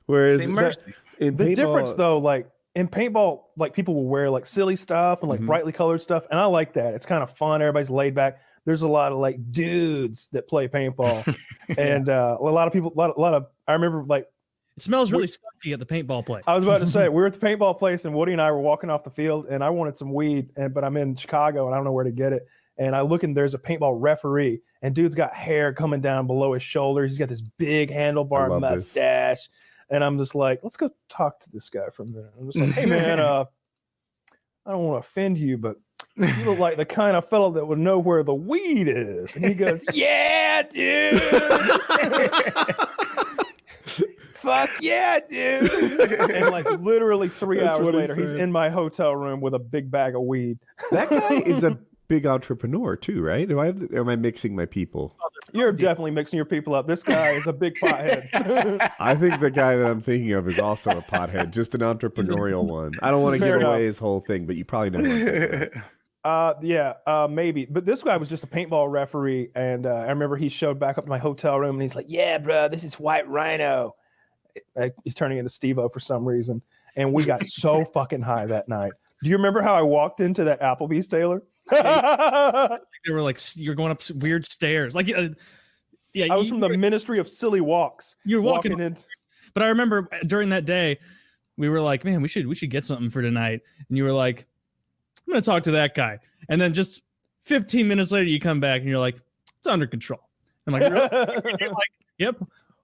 Whereas Same mercy. in The paintball, difference though, like in paintball, like people will wear like silly stuff and like brightly colored stuff, and I like that. It's kind of fun. Everybody's laid back. There's a lot of like dudes that play paintball, and a lot of people, a lot of. I remember like It smells really skunky at the paintball play. I was about to say we were at the paintball place, and Woody and I were walking off the field, and I wanted some weed, but I'm in Chicago and I don't know where to get it. And I look, and there's a paintball referee, and dude's got hair coming down below his shoulders. He's got this big handlebar mustache. And I'm just like, let's go talk to this guy for a minute. I'm just like, hey, man, I don't want to offend you, but you look like the kind of fellow that would know where the weed is. And he goes, yeah, dude. Fuck yeah, dude. And like literally 3 hours later, he's in my hotel room with a big bag of weed. That guy is a big entrepreneur too, right? Am I mixing my people? You're definitely mixing your people up. This guy is a big pothead. I think the guy that I'm thinking of is also a pothead, just an entrepreneurial one. I don't want to give away his whole thing, but you probably know. Maybe. But this guy was just a paintball referee, and I remember he showed back up to my hotel room, and he's like, "Yeah, bro, this is White Rhino." He's turning into Steve-O for some reason, and we got so fucking high that night. Do you remember how I walked into that Applebee's, Taylor? They were like, you're going up weird stairs. Like, yeah, I was from the Ministry of Silly Walks. You're walking in. But I remember during that day, we were like, man, we should get something for tonight. And you were like, I'm going to talk to that guy. And then just 15 minutes later, you come back and you're like, it's under control. I'm like, really? You're like, yep,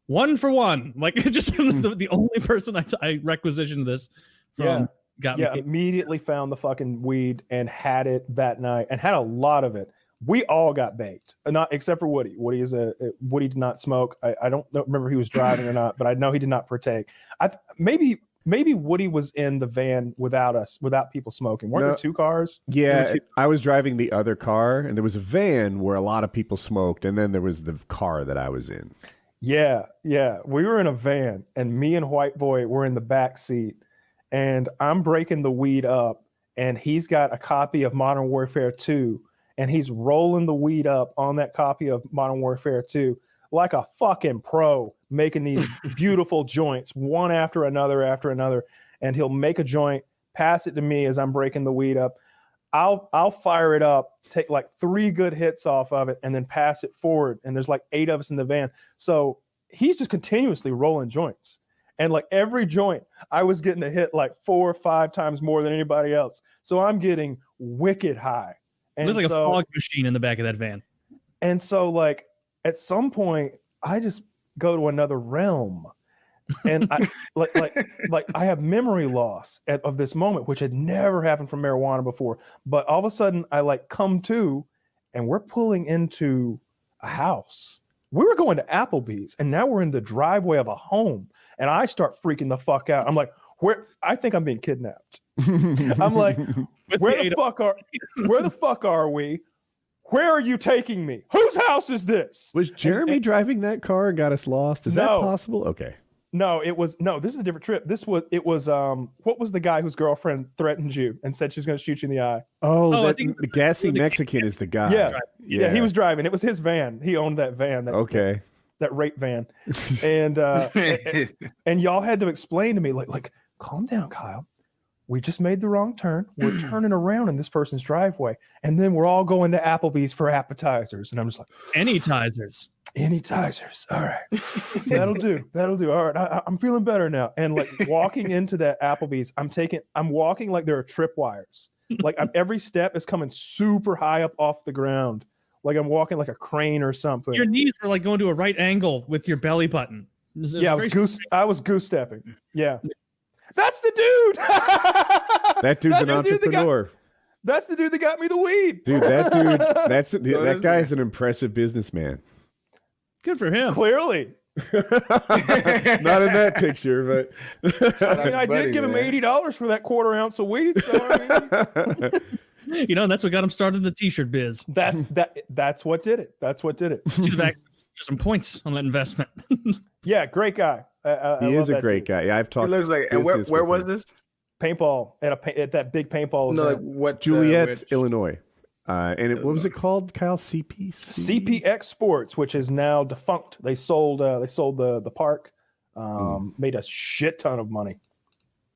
1 for 1. Like, just the only person I requisitioned this from. Yeah, immediately found the fucking weed and had it that night, and had a lot of it. We all got baked, not except for Woody. Woody did not smoke. I don't remember if he was driving or not, but I know he did not partake. Maybe Woody was in the van without us, without people smoking. Weren't there 2 cars? Yeah, I was driving the other car, and there was a van where a lot of people smoked, and then there was the car that I was in. Yeah. We were in a van, and me and White Boy were in the back seat. And I'm breaking the weed up, and he's got a copy of Modern Warfare 2, and he's rolling the weed up on that copy of Modern Warfare 2 like a fucking pro, making these beautiful joints, one after another, and he'll make a joint, pass it to me as I'm breaking the weed up. I'll fire it up, take like 3 good hits off of it, and then pass it forward, and there's like 8 of us in the van. So he's just continuously rolling joints. And like every joint, I was getting a hit like 4 or 5 times more than anybody else. So I'm getting wicked high. And there's like a fog machine in the back of that van. And so like at some point, I just go to another realm. And I like I have memory loss of this moment, which had never happened from marijuana before. But all of a sudden I like come to, and we're pulling into a house. We were going to Applebee's, and now we're in the driveway of a home. And I start freaking the fuck out. I'm like, I think I'm being kidnapped. I'm like, where the fuck are we? Where are you taking me? Whose house is this? Was Jeremy driving that car and got us lost? Is that possible? Okay. No, this is a different trip. What was the guy whose girlfriend threatened you and said she was going to shoot you in the eye? The gassy Mexican is the guy. Yeah, he was driving. It was his van. He owned that van. That rape van. And and y'all had to explain to me, like, calm down, Kyle. We just made the wrong turn. We're turning around in this person's driveway. And then we're all going to Applebee's for appetizers. And I'm just like, Anytizers. All right. That'll do. All right. I'm feeling better now. And like walking into that Applebee's, I'm walking like there are tripwires. Like every step is coming super high up off the ground. Like I'm walking like a crane or something. Your knees were like going to a right angle with your belly button. I was goose stepping. Yeah. That's the dude. That dude's an entrepreneur. That's the dude that got me the weed. Dude, that guy's an impressive businessman. Good for him. Clearly. Not in that picture, but I did give him $80 for that 1/4 ounce of weed. So you know, that's what got him started in the t-shirt biz. That's what did it. Should have actually some points on that investment. Yeah, great guy. He is a great guy. Yeah, I've talked. He looks like. And where was this? Paintball at that big paintball. No, like what? Juliet, Illinois. And what was it called, Kyle? CPX Sports, which is now defunct. They sold the park Made a shit ton of money.